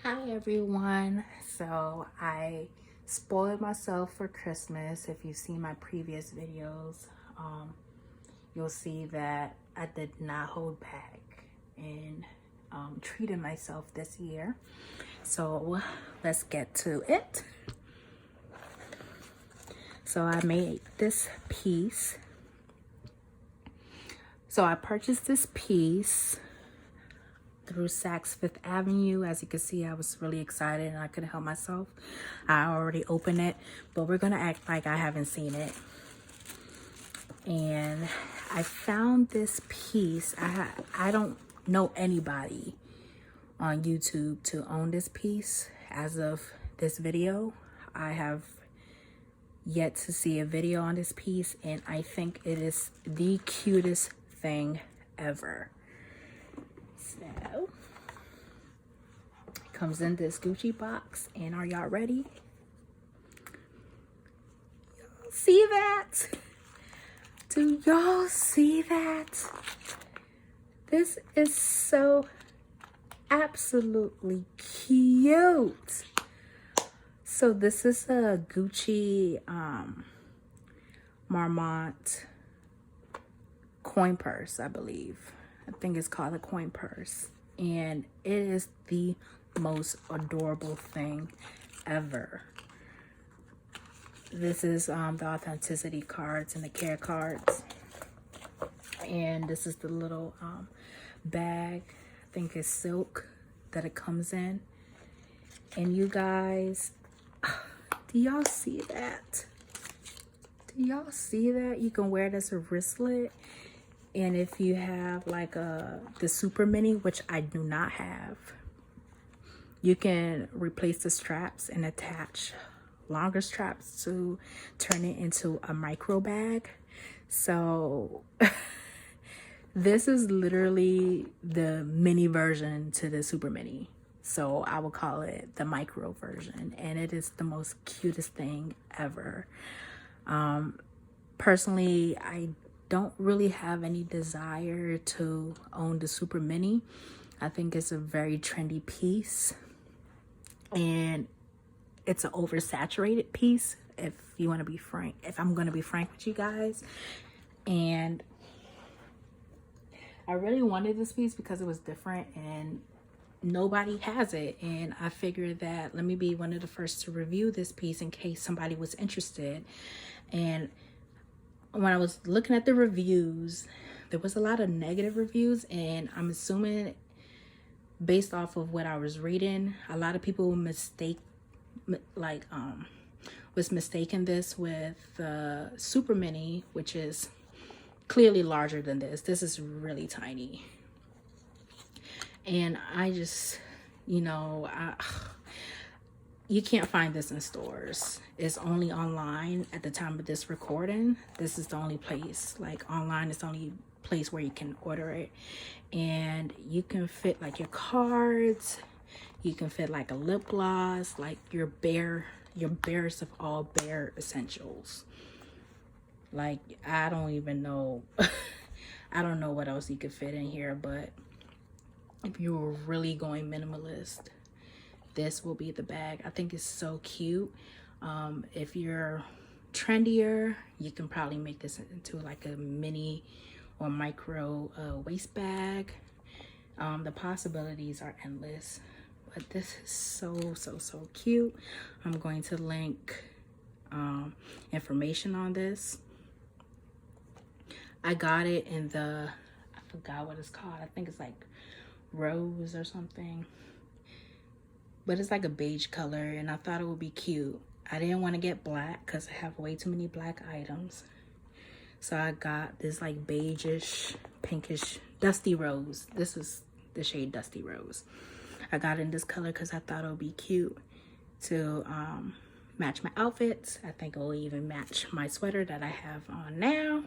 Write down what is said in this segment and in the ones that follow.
Hi everyone. So I spoiled myself for Christmas. If you've seen my previous videos, you'll see that I did not hold back in treating myself this year. So let's get to it. So I made this piece. So I purchased this piece through Saks Fifth Avenue. As you can see, I was really excited and I couldn't help myself. I already opened it, but we're gonna act like I haven't seen it. And I found this piece. I don't know anybody on YouTube to own this piece. As of this video, I have yet to see a video on this piece, and I think it is the cutest thing ever. So it comes in this Gucci box, and are y'all ready? Y'all see that? Do y'all see that? This is so absolutely cute. So this is a Gucci Marmont coin purse, I believe. I think it's called a coin purse, and it is the most adorable thing ever. This is the authenticity cards and the care cards, and this is the little bag. I think it's silk that it comes in. And you guys, do y'all see that? Do y'all see that? You can wear it as a wristlet. And if you have like the super mini, which I do not have, you can replace the straps and attach longer straps to turn it into a micro bag. So this is literally the mini version to the super mini. So I would call it the micro version, and it is the most cutest thing ever. Personally, I don't really have any desire to own the super mini. I think it's a very trendy piece, and it's an oversaturated piece, if you want to be frank, if I'm going to be frank with you guys. And I really wanted this piece because it was different and nobody has it, and I figured that let me be one of the first to review this piece in case somebody was interested. And when I was looking at the reviews, there was a lot of negative reviews, and I'm assuming based off of what I was reading, a lot of people was mistaken this with the super mini, which is clearly larger than this. This is really tiny. And I just, you can't find this in stores. It's only online at the time of this recording. This is the only place, like online is the only place where you can order it. And you can fit like your cards, you can fit like a lip gloss, like your barest of all bare essentials. Like, I don't even know. I don't know what else you could fit in here, but if you were really going minimalist, this will be the bag. I think it's so cute. If you're trendier, you can probably make this into like a mini or micro waist bag. The possibilities are endless, but this is so cute. I'm going to link information on this. I got it in the, I forgot what it's called. I think it's like rose or something, but it's like a beige color, and I thought it would be cute. I didn't want to get black because I have way too many black items, so I got this like beigeish, pinkish, dusty rose. This is the shade Dusty Rose. I got in this color because I thought it would be cute to match my outfits. I think it will even match my sweater that I have on now.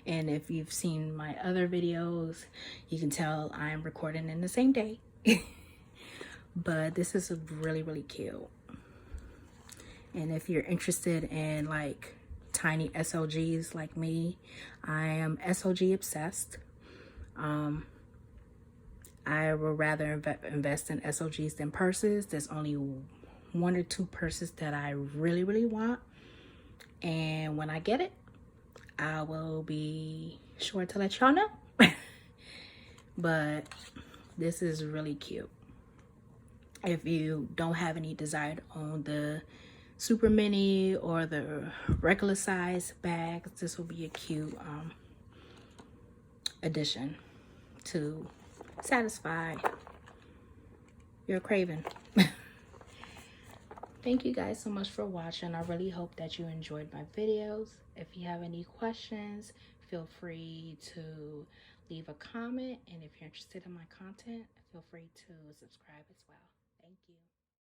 And if you've seen my other videos, you can tell I'm recording in the same day. But this is really cute. And if you're interested in like tiny SLGs like me, I am SLG obsessed. I would rather invest in SOGs than purses. There's only 1 or 2 purses that I really want. And when I get it, I will be sure to let y'all know. But this is really cute. If you don't have any desire to own the super mini or the regular size bags, this will be a cute addition to satisfy your craving. Thank you guys so much for watching. I really hope that you enjoyed my videos. If you have any questions, feel free to leave a comment. And if you're interested in my content, feel free to subscribe as well.